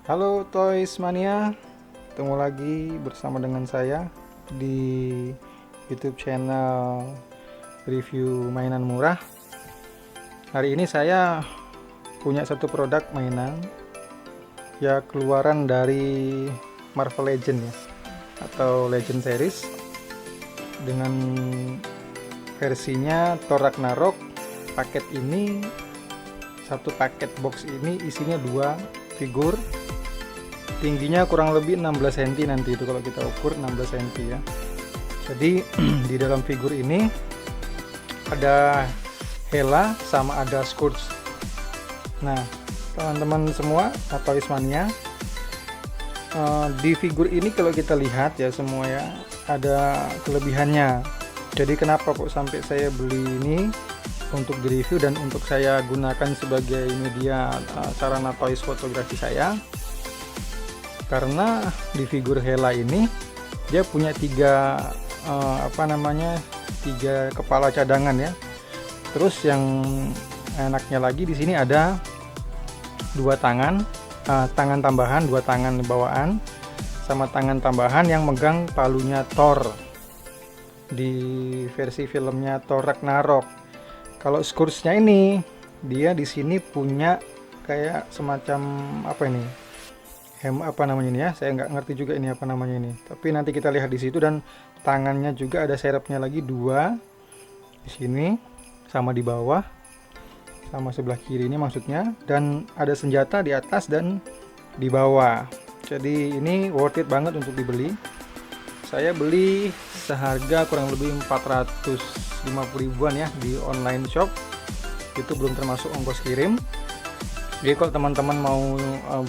Halo Toys Mania, ketemu lagi bersama dengan saya di YouTube channel review mainan murah. Hari ini saya punya satu produk mainan ya keluaran dari Marvel Legend ya, atau Legend series dengan versinya Thor Ragnarok. Paket ini, satu paket box ini isinya dua figur. Tingginya kurang lebih 16 cm nanti itu kalau kita ukur 16 cm ya. Jadi di dalam figur ini ada Hela sama ada Scourge. Nah, teman-teman semua atau Ismania, di figur ini kalau kita lihat ya semua ya ada kelebihannya. Jadi kenapa kok sampai saya beli ini untuk direview dan untuk saya gunakan sebagai media sarana toys fotografi saya? Karena di figur Hela ini dia punya tiga tiga kepala cadangan ya. Terus yang enaknya lagi di sini ada dua tangan, tangan tambahan, dua tangan bawaan sama tangan tambahan yang megang palunya Thor di versi filmnya Thor Ragnarok. Kalau Scourge-nya ini dia di sini punya kayak semacam apa namanya ini ya, saya nggak ngerti juga ini apa namanya ini, tapi nanti kita lihat di situ. Dan tangannya juga ada serepnya lagi dua di sini sama di bawah sama sebelah kiri ini maksudnya, dan ada senjata di atas dan di bawah. Jadi ini worth it banget untuk dibeli. Saya beli seharga kurang lebih 450 ribuan ya di online shop, itu belum termasuk ongkos kirim. Jadi kalau teman-teman mau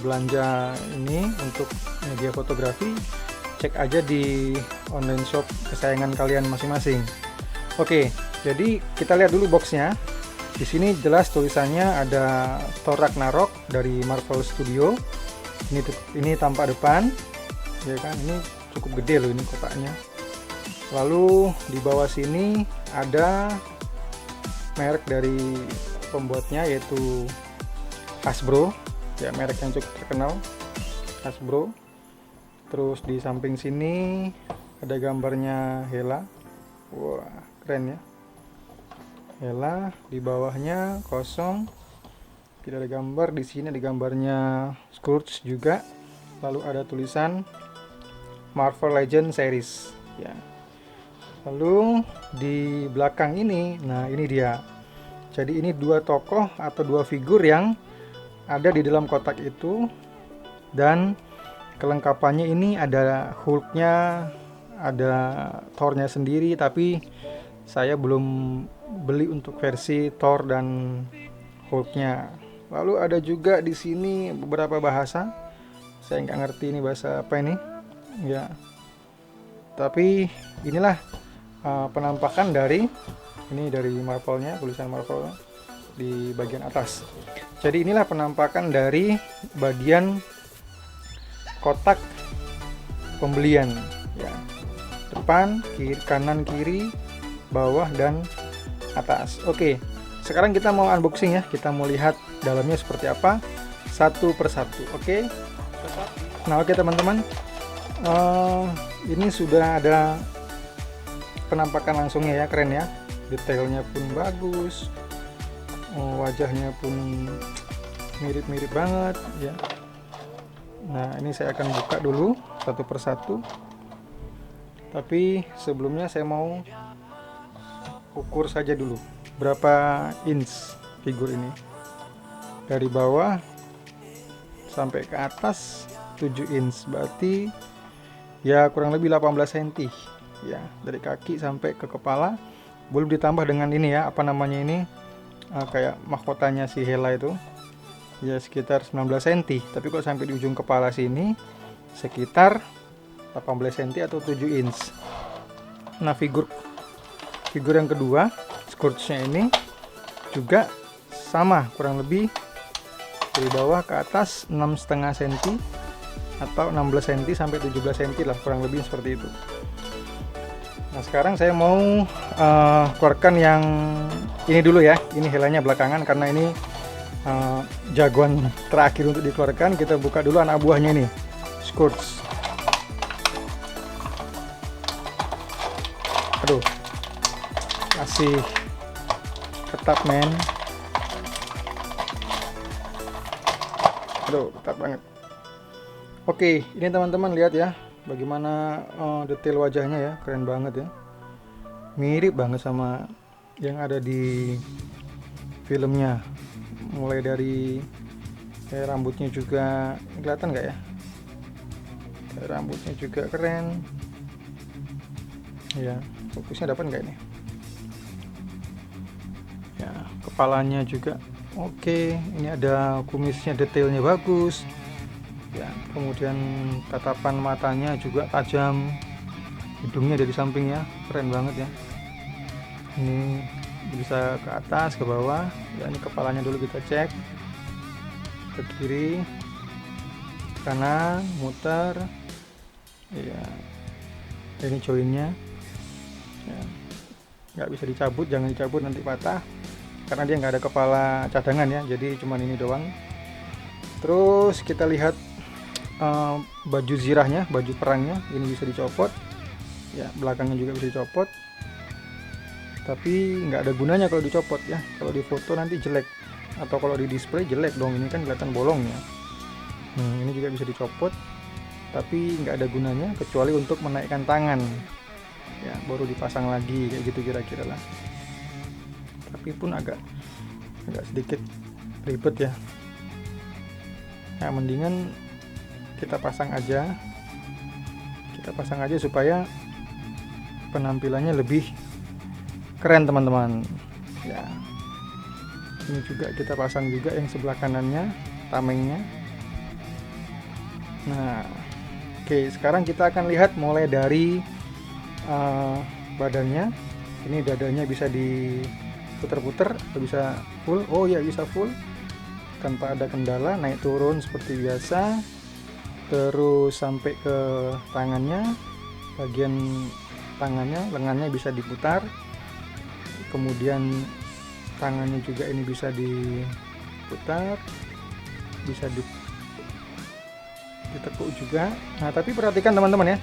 belanja ini untuk media fotografi, cek aja di online shop kesayangan kalian masing-masing. Oke, jadi kita lihat dulu boxnya. Di sini jelas tulisannya ada Thor Ragnarok dari Marvel Studio. Ini tampak depan, ya kan? Ini cukup gede loh ini kotaknya. Lalu di bawah sini ada merek dari pembuatnya yaitu Hasbro ya, merek yang cukup terkenal, Hasbro. Terus di samping sini ada gambarnya Hela. Wah, keren ya, Hela. Di bawahnya kosong, tidak ada gambar. Di sini ada gambarnya Scourge juga. Lalu ada tulisan Marvel Legend series ya. Lalu di belakang ini, nah ini dia. Jadi ini dua tokoh atau dua figur yang ada di dalam kotak itu, dan kelengkapannya ini ada Hulk-nya, ada Thor-nya sendiri, tapi saya belum beli untuk versi Thor dan Hulk-nya. Lalu ada juga di sini beberapa bahasa, saya nggak ngerti ini bahasa apa ini ya, tapi inilah penampakan dari Marvel-nya, tulisan Marvel di bagian atas. Jadi inilah penampakan dari bagian kotak pembelian ya. Depan, kiri, kanan, kiri, bawah, dan atas. Oke, sekarang kita mau unboxing ya. Kita mau lihat dalamnya seperti apa satu persatu. Oke. Nah, oke teman-teman, ini sudah ada penampakan langsungnya ya, keren ya. Detailnya pun bagus. Wajahnya pun mirip-mirip banget ya. Nah, ini saya akan buka dulu satu persatu. Tapi sebelumnya saya mau ukur saja dulu berapa inch figur ini. Dari bawah sampai ke atas 7 inch, berarti ya kurang lebih 18 cm ya, dari kaki sampai ke kepala. Belum ditambah dengan ini ya, apa namanya ini, kayak mahkotanya si Hela itu ya, sekitar 19 cm. Tapi kalau sampai di ujung kepala sini sekitar 18 cm atau 7 inch. Nah, figur yang kedua, Scourge-nya ini juga sama, kurang lebih dari bawah ke atas 6,5 cm atau 16 cm sampai 17 cm lah, kurang lebih seperti itu. Nah, sekarang saya mau keluarkan yang ini dulu ya. Ini Helanya belakangan karena ini jagoan terakhir untuk dikeluarkan. Kita buka dulu anak buahnya ini, skirts. Aduh, masih ketat men. Aduh, ketat banget. Oke, ini teman-teman lihat ya, bagaimana detail wajahnya ya, keren banget ya. Mirip banget sama yang ada di filmnya. Mulai dari rambutnya juga, kelihatan nggak ya? Rambutnya juga keren. Ya, fokusnya dapat nggak ini? Ya, kepalanya juga oke. Ini ada kumisnya, detailnya bagus. Ya, kemudian tatapan matanya juga tajam. Hidungnya dari sampingnya keren banget ya. Ini bisa ke atas, ke bawah. Ya, ini kepalanya dulu kita cek. Ke kiri, kanan, muter. Ya, ini joinnya. Ya, nggak bisa dicabut, jangan dicabut nanti patah. Karena dia nggak ada kepala cadangan ya, jadi cuman ini doang. Terus kita lihat baju zirahnya, baju perangnya. Ini bisa dicopot. Ya, belakangnya juga bisa dicopot. Tapi nggak ada gunanya kalau dicopot ya. Kalau di foto nanti jelek, atau kalau di display jelek dong. Ini kan kelihatan bolongnya. Ini juga bisa dicopot, tapi nggak ada gunanya kecuali untuk menaikkan tangan. Ya, baru dipasang lagi kayak gitu kira-kira lah. Tapi pun agak sedikit ribet ya. Nah, mendingan kita pasang aja. Kita pasang aja supaya penampilannya lebih keren teman-teman. Ya, ini juga kita pasang juga yang sebelah kanannya, tamengnya. Nah, oke, sekarang kita akan lihat mulai dari badannya. Ini dadanya bisa diputer-puter atau bisa full. Oh ya, bisa full tanpa ada kendala, naik turun seperti biasa. Terus sampai ke tangannya, bagian tangannya, lengannya bisa diputar. Kemudian tangannya juga ini bisa diputar, bisa ditekuk juga. Nah, tapi perhatikan teman-teman ya,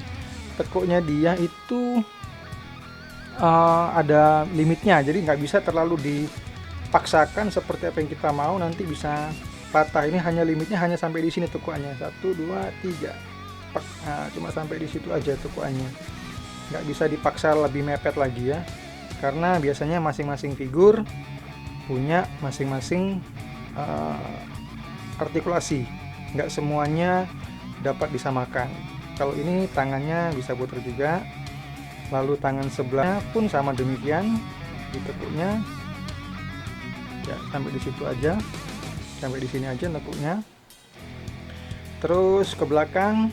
tekuknya dia itu ada limitnya, jadi nggak bisa terlalu dipaksakan seperti apa yang kita mau, nanti bisa patah. Ini hanya limitnya hanya sampai di sini tekuannya, 1, 2, 3. Nah, cuma sampai di situ aja tekuannya, nggak bisa dipaksa lebih mepet lagi ya. Karena biasanya masing-masing figur punya masing-masing artikulasi, nggak semuanya dapat disamakan. Kalau ini tangannya bisa putar juga, lalu tangan sebelahnya pun sama demikian, ditekuknya ya sampai di situ aja, sampai di sini aja tekuknya. Terus ke belakang,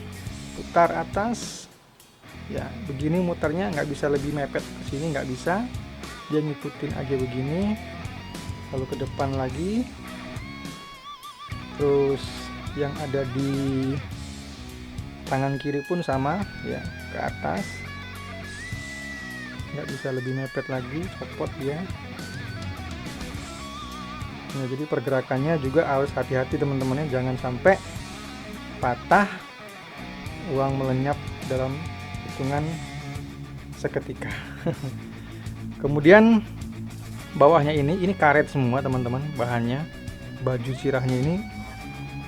putar atas. Ya, begini muternya, nggak bisa lebih mepet ke sini, nggak bisa. Dia ngikutin aja begini. Lalu ke depan lagi. Terus yang ada di tangan kiri pun sama, ya, ke atas. Nggak bisa lebih mepet lagi, copot dia. Nah, jadi pergerakannya juga harus hati-hati teman-temannya, jangan sampai patah, uang melenyap dalam hitungan seketika. Kemudian bawahnya ini karet semua teman-teman, bahannya, baju zirahnya ini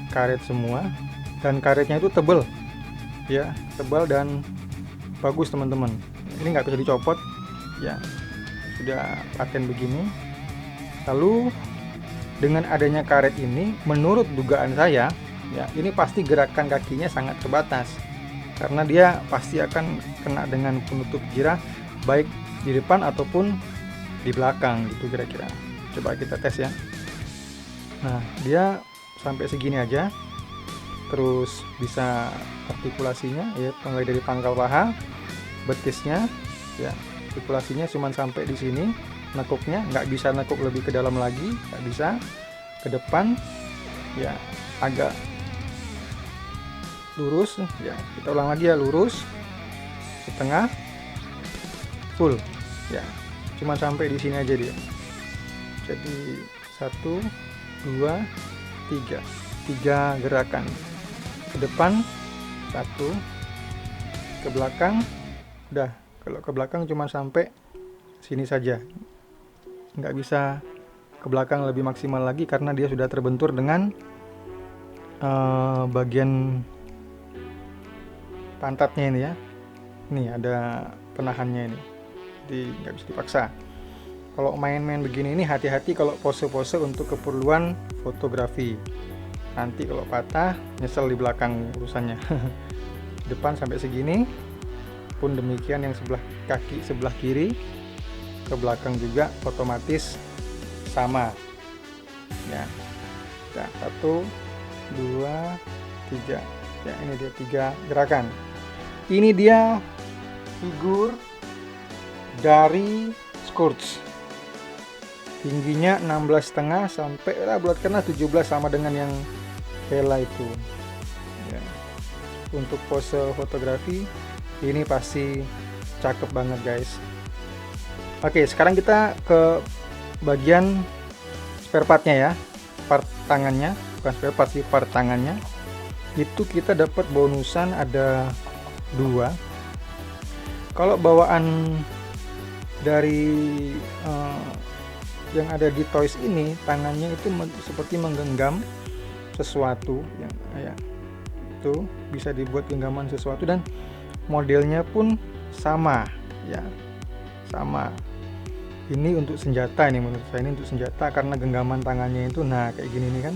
karet semua, dan karetnya itu tebal ya, tebal dan bagus teman-teman. Ini nggak bisa dicopot ya, sudah paten begini. Lalu dengan adanya karet ini, menurut dugaan saya ya, ini pasti gerakan kakinya sangat terbatas, karena dia pasti akan kena dengan penutup zirah baik di depan ataupun di belakang gitu kira-kira. Coba kita tes ya. Nah, dia sampai segini aja. Terus bisa artikulasinya ya, mulai dari pangkal paha, betisnya ya, artikulasinya cuma sampai di sini. Nekuknya nggak bisa nekuk lebih ke dalam lagi, nggak bisa. Ke depan ya agak lurus ya, kita ulang lagi ya, lurus, setengah, full ya, cuma sampai di sini aja dia. Jadi 1, 2, 3. 3 gerakan. Ke depan 1, ke belakang udah. Kalau ke belakang cuma sampai sini saja, nggak bisa ke belakang lebih maksimal lagi karena dia sudah terbentur dengan bagian pantatnya ini ya. Ini ada penahannya ini, jadi nggak bisa dipaksa. Kalau main-main begini ini hati-hati kalau pose-pose untuk keperluan fotografi. Nanti kalau patah nyesel di belakang urusannya. Depan sampai segini, pun demikian yang sebelah kaki sebelah kiri, ke belakang juga otomatis sama. Ya, 1, 2, 3. Ya, ini dia 3 gerakan. Ini dia figur dari Scourge. Tingginya 16,5 sampai bulat kena 17 sama dengan yang Hela itu. Ya. Untuk pose fotografi ini pasti cakep banget guys. Oke, sekarang kita ke bagian spare partnya ya. Part tangannya, bukan spare part sih, part tangannya. Itu kita dapat bonusan ada 2. Kalau bawaan dari yang ada di toys ini, tangannya itu seperti menggenggam sesuatu yang ya, itu bisa dibuat genggaman sesuatu dan modelnya pun sama ya, sama. Ini untuk senjata, ini menurut saya ini untuk senjata karena genggaman tangannya itu nah kayak gini nih kan,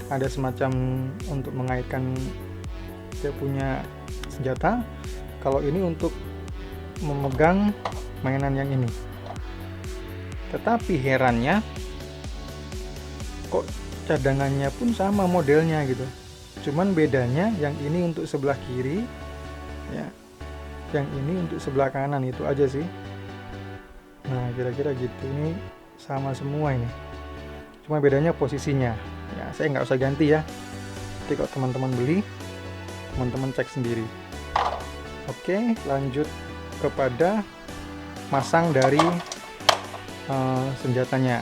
ada semacam untuk mengaitkan dia punya senjata. Kalau ini untuk memegang mainan yang ini. Tetapi herannya kok cadangannya pun sama modelnya gitu. Cuman bedanya yang ini untuk sebelah kiri ya, yang ini untuk sebelah kanan, itu aja sih. Nah kira-kira gitu, ini sama semua ini, cuma bedanya posisinya ya. Saya nggak usah ganti ya, nanti kalau teman-teman beli teman-teman cek sendiri. Oke, lanjut kepada masang dari senjatanya.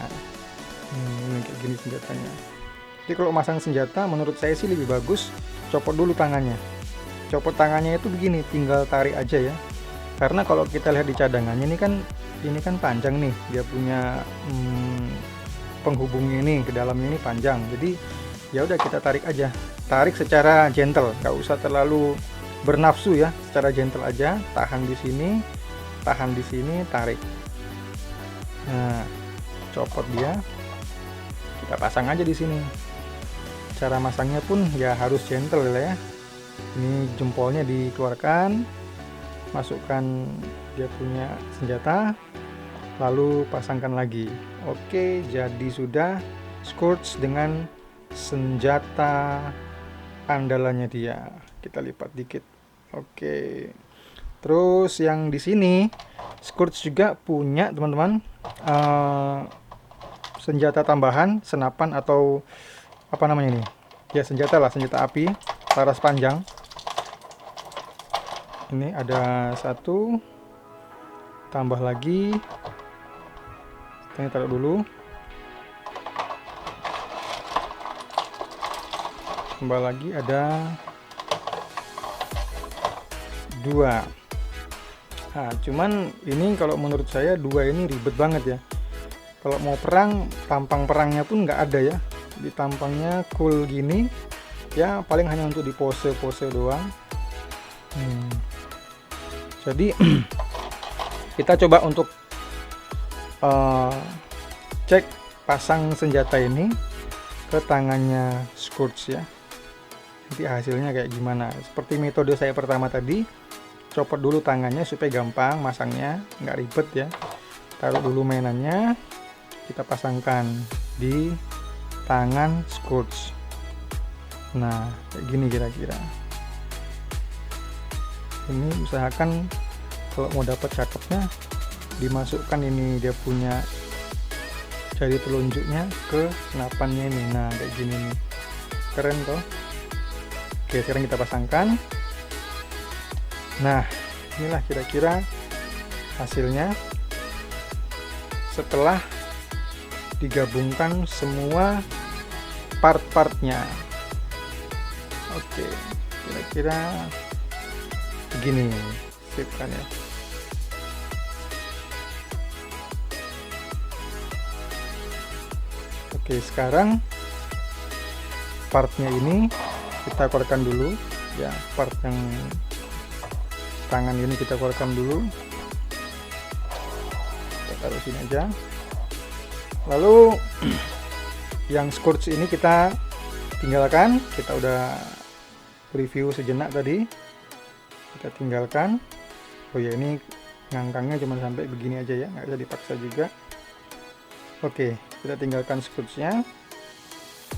Ini kayak gini senjatanya. Jadi kalau masang senjata menurut saya sih lebih bagus copot dulu tangannya. Copot tangannya itu begini, tinggal tarik aja ya. Karena kalau kita lihat di cadangannya ini kan panjang nih, dia punya penghubungnya ini ke dalamnya ini panjang. Jadi ya udah kita tarik aja. Tarik secara gentle, nggak usah terlalu bernafsu ya, secara gentle aja. Tahan di sini, tarik. Nah, copot dia, kita pasang aja di sini. Cara masangnya pun ya harus gentle lah ya. Ini jempolnya dikeluarkan, masukkan dia punya senjata, lalu pasangkan lagi. Oke, jadi sudah Scourge dengan senjata andalannya dia. Kita lipat dikit. Oke. Terus yang di sini Scourge juga punya teman-teman senjata tambahan, senapan atau apa namanya ini ya, senjata api laras panjang. Ini ada 1, tambah lagi, kita taruh dulu, tambah lagi ada 2. Nah, cuman ini kalau menurut saya 2 ini ribet banget ya. Kalau mau perang, tampang perangnya pun nggak ada ya. Di tampangnya cool gini ya, paling hanya untuk di pose-pose doang. Jadi kita coba untuk cek pasang senjata ini ke tangannya Scourge ya. Nanti hasilnya kayak gimana. Seperti metode saya pertama tadi, copot dulu tangannya supaya gampang masangnya, nggak ribet ya. Taruh dulu mainannya, kita pasangkan di tangan Scourge. Nah kayak gini kira-kira. Ini usahakan kalau mau dapat cakepnya, dimasukkan ini dia punya jari telunjuknya ke senapannya ini. Nah kayak gini nih, keren toh. Oke, sekarang kita pasangkan. Nah inilah kira-kira hasilnya setelah digabungkan semua part-partnya. Oke, kira-kira begini, sip kan ya. Oke, sekarang partnya ini kita keluarkan dulu ya, part yang tangan ini kita keluarkan dulu, kita taruh sini aja. Lalu yang scourge ini kita tinggalkan, kita udah review sejenak tadi, kita tinggalkan. Oh ya, ini ngangkangnya cuma sampai begini aja ya, nggak bisa dipaksa juga. Oke, kita tinggalkan scourge-nya,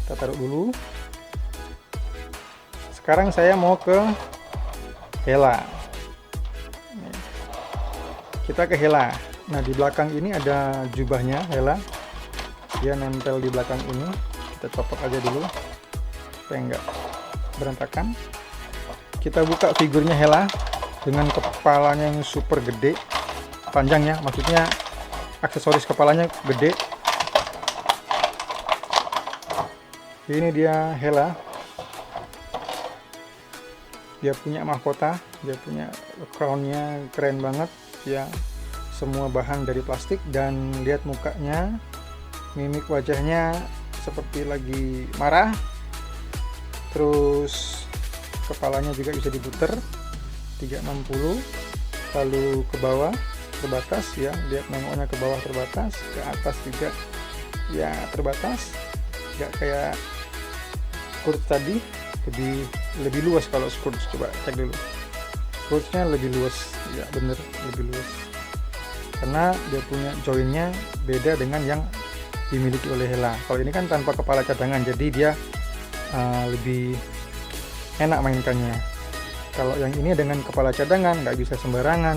kita taruh dulu. Sekarang saya mau ke Hela. Kita ke Hela. Nah, di belakang ini ada jubahnya Hela, dia nempel di belakang ini. Kita copot aja dulu supaya nggak berantakan. Kita buka figurnya Hela dengan kepalanya yang super gede, panjang ya, maksudnya aksesoris kepalanya gede. Ini dia Hela, dia punya mahkota, dia punya crownnya keren banget ya, semua bahan dari plastik. Dan lihat mukanya, mimik wajahnya seperti lagi marah. Terus kepalanya juga bisa diputer 360, lalu ke bawah terbatas ya, lihat nengoknya ke bawah terbatas, ke atas juga ya terbatas, nggak kayak Scourge tadi, lebih luas. Kalau Scourge coba cek dulu, Scourge-nya lebih luas ya, bener lebih luas karena dia punya joinnya beda dengan yang dimiliki oleh Hela. Kalau ini kan tanpa kepala cadangan, jadi dia lebih enak mainkannya. Kalau yang ini dengan kepala cadangan nggak bisa sembarangan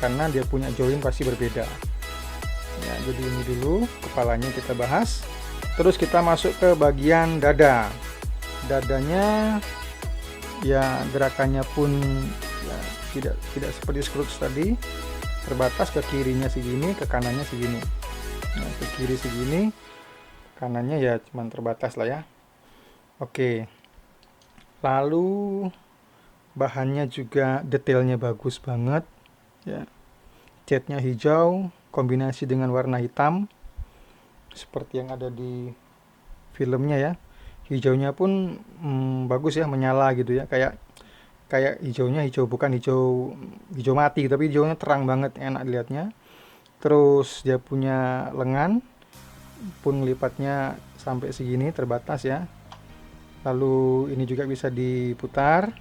karena dia punya join pasti berbeda ya. Jadi ini dulu kepalanya kita bahas, terus kita masuk ke bagian dada. Dadanya ya gerakannya pun ya tidak seperti Scourge tadi, terbatas, ke kirinya segini, ke kanannya segini. Nah, ke kiri segini, kanannya ya cuman terbatas lah ya. Oke, lalu bahannya juga detailnya bagus banget ya, catnya hijau kombinasi dengan warna hitam seperti yang ada di filmnya ya. Hijaunya pun bagus ya, menyala gitu ya, kayak hijaunya hijau, bukan hijau mati, tapi hijaunya terang banget, enak dilihatnya. Terus dia punya lengan pun lipatnya sampai segini, terbatas ya. Lalu ini juga bisa diputar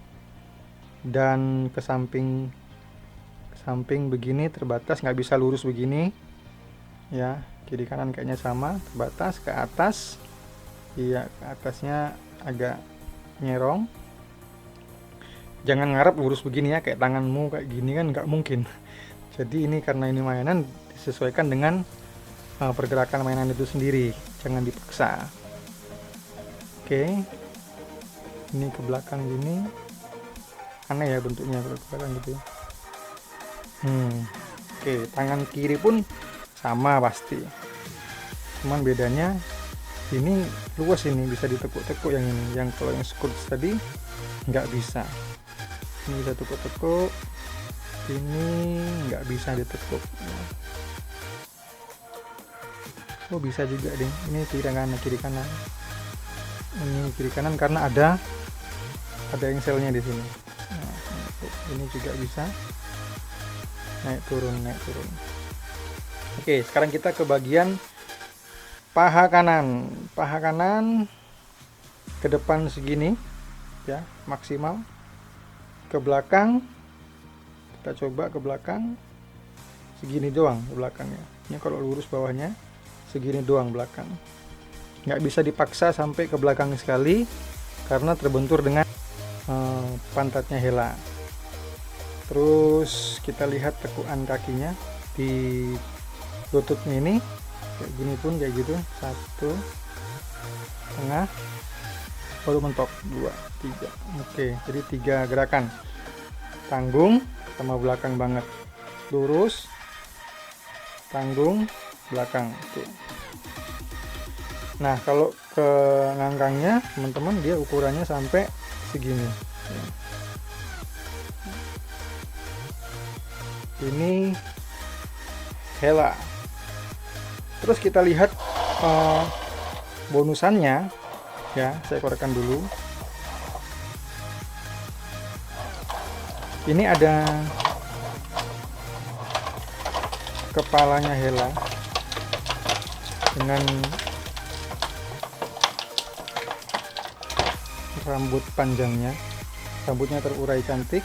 dan ke samping begini terbatas, nggak bisa lurus begini ya. Kiri kanan kayaknya sama, terbatas. Ke atas iya, ke atasnya agak nyerong. Jangan ngarep lurus begini ya, kayak tanganmu kayak gini kan nggak mungkin. Jadi ini karena ini mainan, disesuaikan dengan pergerakan mainan itu sendiri, jangan dipaksa. Oke, ini ke belakang gini, aneh ya bentuknya kalau ke belakang gitu ya. Oke, tangan kiri pun sama pasti, cuman bedanya ini luas, ini bisa ditekuk-tekuk yang ini, yang kalau yang Scourge tadi nggak bisa. Ini bisa tekuk-tekuk, ini nggak bisa ditekuk. Oh bisa juga deh, ini kiri kanan, ini kiri kanan karena ada engselnya di sini. Nah, ini juga bisa naik turun. Oke, sekarang kita ke bagian paha kanan ke depan segini ya, maksimal. Ke belakang kita coba, ke belakang segini doang ke belakangnya. Ini kalau lurus bawahnya segini doang belakang, nggak bisa dipaksa sampai ke belakang sekali karena terbentur dengan pantatnya Hela. Terus kita lihat tekukan kakinya di lututnya ini kayak gini pun kayak gitu, 1 tengah baru mentok, 2 3. Oke, jadi 3 gerakan, tanggung sama belakang banget, lurus, tanggung, belakang. Oke. Nah, kalau ke ngangkangnya teman-teman, dia ukurannya sampai segini. Ini Hella. Terus kita lihat bonusannya ya, saya korekkan dulu. Ini ada kepalanya Hella dengan rambut panjangnya, rambutnya terurai cantik,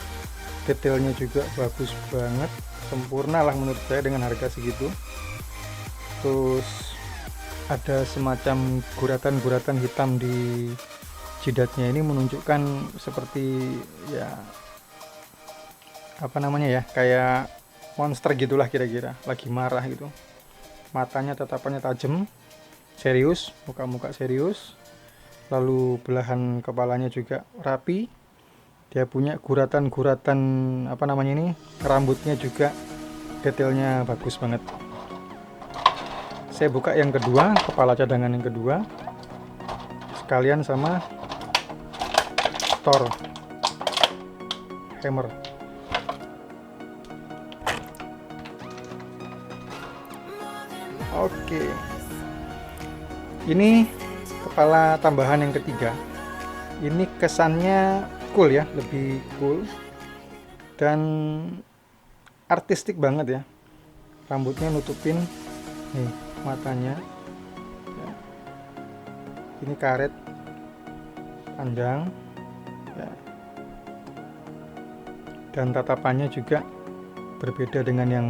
detailnya juga bagus banget, sempurna lah menurut saya dengan harga segitu. Terus ada semacam guratan-guratan hitam di jidatnya, ini menunjukkan seperti ya apa namanya ya, kayak monster gitulah kira-kira, lagi marah gitu. Matanya, tatapannya tajam, serius, muka-muka serius. Lalu belahan kepalanya juga rapi. Dia punya guratan-guratan apa namanya ini, rambutnya juga detailnya bagus banget. Saya buka yang kedua, kepala cadangan yang kedua, sekalian sama Thor hammer. Oke, ini kepala tambahan yang ketiga. Ini kesannya cool ya, lebih cool dan artistik banget ya. Rambutnya nutupin nih matanya. Ini karet panjang ya. Dan tatapannya juga berbeda dengan yang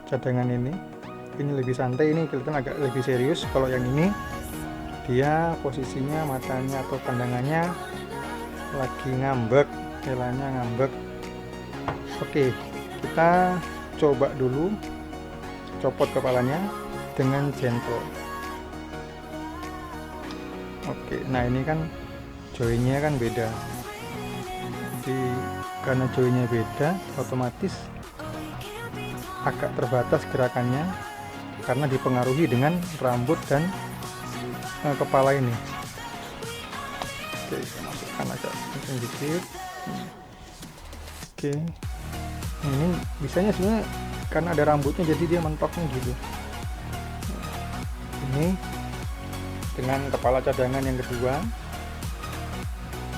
cadangan ini lebih santai, ini kelihatan agak lebih serius. Kalau yang ini dia posisinya matanya atau pandangannya lagi ngambek, Hellanya ngambek. Oke, kita coba dulu copot kepalanya dengan gentle. Oke, nah ini kan joinnya kan beda, jadi karena joinnya beda otomatis agak terbatas gerakannya karena dipengaruhi dengan rambut dan kepala ini. Oke, saya masukkan agak kencang dikit. Oke, ini bisanya sebenarnya karena ada rambutnya jadi dia mentoknya gitu. Ini dengan kepala cadangan yang kedua,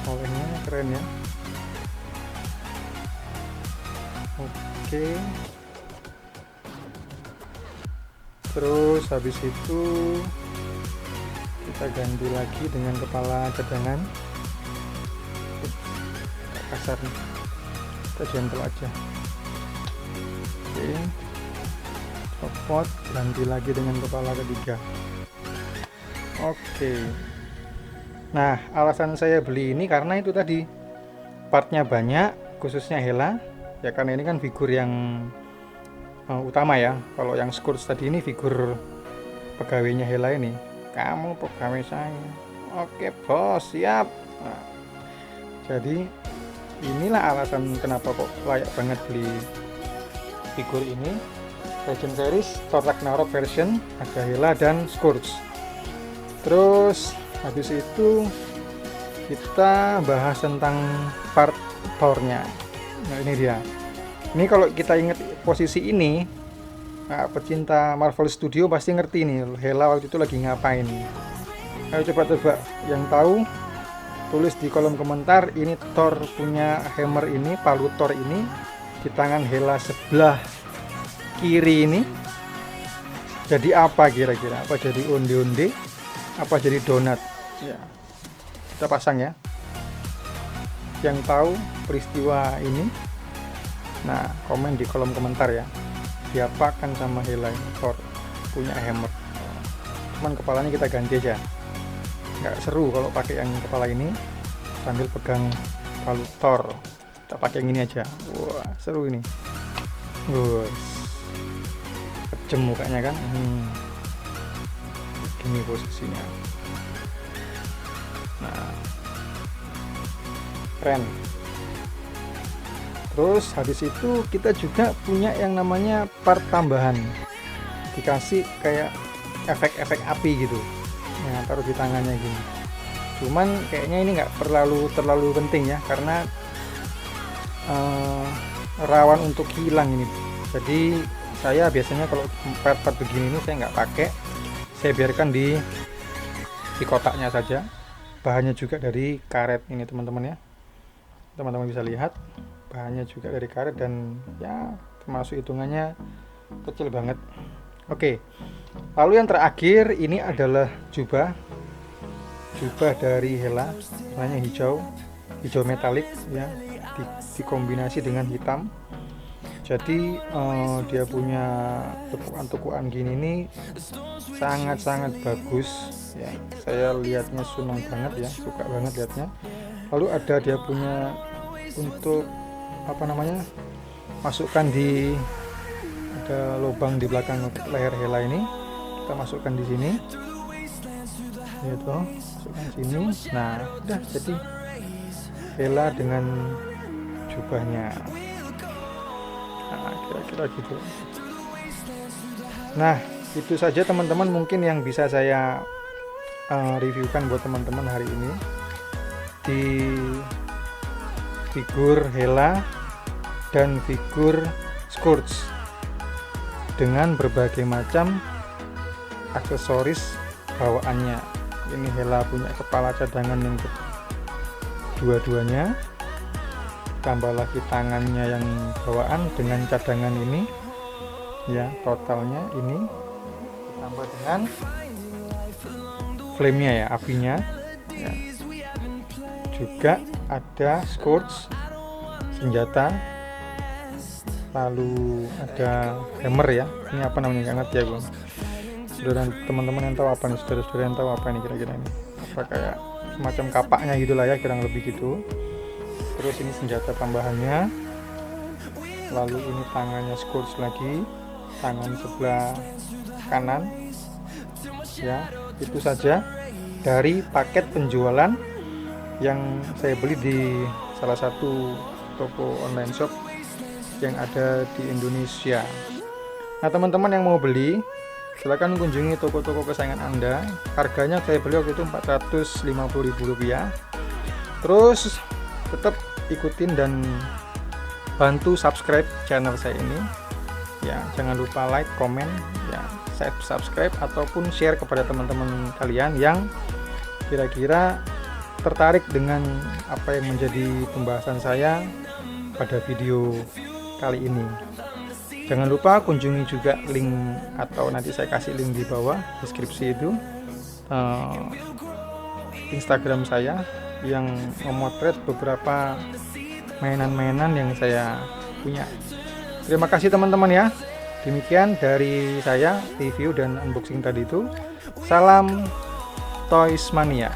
olehnya keren ya. Oke, terus habis itu kita ganti lagi dengan kepala cadangan. Kasar nih, kita gentle aja. Oke, copot, ganti lagi dengan kepala ketiga. Oke, nah alasan saya beli ini karena itu tadi partnya banyak, khususnya Hella ya, karena ini kan figur yang utama ya. Kalau yang Scourge tadi ini figur pegawainya Hella ini. Kamu pegawai saya. Oke bos, siap. Nah, jadi inilah alasan kenapa kok layak banget beli figur ini. Legend series Thor Ragnarok version, ada Hella dan Scourge. Terus habis itu kita bahas tentang part Thor-nya. Nah ini dia. Ini kalau kita ingat posisi ini, nah, pecinta Marvel Studio pasti ngerti nih Hella waktu itu lagi ngapain. Ayo coba yang tahu tulis di kolom komentar. Ini Thor punya hammer ini, palu Thor ini di tangan Hella sebelah kiri ini. Jadi apa kira-kira? Apa jadi onde-onde? Apa jadi donat? Ya, kita pasang ya. Yang tahu peristiwa ini, nah komen di kolom komentar ya. Diapakan sama Hella Thor punya hammer. Cuman kepalanya kita ganti aja. Nggak seru kalau pakai yang kepala ini sambil pegang palu Thor. Kita pakai yang ini aja. Wah seru ini. Kejem mukanya kan. Gini posisinya. Nah, keren. Terus habis itu kita juga punya yang namanya part tambahan, dikasih kayak efek-efek api gitu. Nah, taruh di tangannya gini. Cuman kayaknya ini nggak terlalu penting ya, karena rawan untuk hilang ini. Jadi saya biasanya kalau part-part begini ini saya nggak pakai, saya biarkan di kotaknya saja. Bahannya juga dari karet ini teman-teman ya, teman-teman bisa lihat bahannya juga dari karet dan ya termasuk hitungannya kecil banget. Oke, lalu yang terakhir ini adalah jubah dari Hella, warnanya hijau metalik ya, dikombinasi dengan hitam. Jadi dia punya tekuan-tekuan gini nih sangat-sangat bagus ya, saya lihatnya senang banget ya, suka banget lihatnya. Lalu ada dia punya untuk apa namanya, masukkan di, ada lubang di belakang leher Hella ini, kita masukkan di sini gitu, masukkan sini. Nah udah jadi Hella dengan jubahnya. Nah kira-kira gitu. Nah itu saja teman-teman mungkin yang bisa saya reviewkan buat teman-teman hari ini di figur Hella dan figur Scourge dengan berbagai macam aksesoris bawaannya. Ini Hella punya kepala cadangan yang dua-duanya, tambah lagi tangannya yang bawaan dengan cadangan ini ya, totalnya ini ditambah dengan flame-nya ya, apinya ya. Juga ada Scourge senjata, lalu ada hammer ya, ini apa namanya nggak ngerti ya gue. Saudara teman-teman yang tahu apa nih, saudara-saudara yang tahu apa ini kira-kira ini, apa kayak semacam kapaknya gitulah ya, kurang lebih gitu. Terus ini senjata tambahannya, lalu ini tangannya Scourge lagi, tangan sebelah kanan ya. Itu saja dari paket penjualan yang saya beli di salah satu toko online shop yang ada di Indonesia. Nah teman-teman yang mau beli silakan kunjungi toko-toko kesayangan Anda. Harganya saya beli waktu itu Rp450.000. Terus tetap ikutin dan bantu subscribe channel saya ini ya, jangan lupa like, komen ya, subscribe ataupun share kepada teman-teman kalian yang kira-kira tertarik dengan apa yang menjadi pembahasan saya pada video kali ini. Jangan lupa kunjungi juga link, atau nanti saya kasih link di bawah deskripsi itu, Instagram saya yang memotret beberapa mainan-mainan yang saya punya. Terima kasih teman-teman ya. Demikian dari saya review dan unboxing tadi itu. Salam Toys Mania.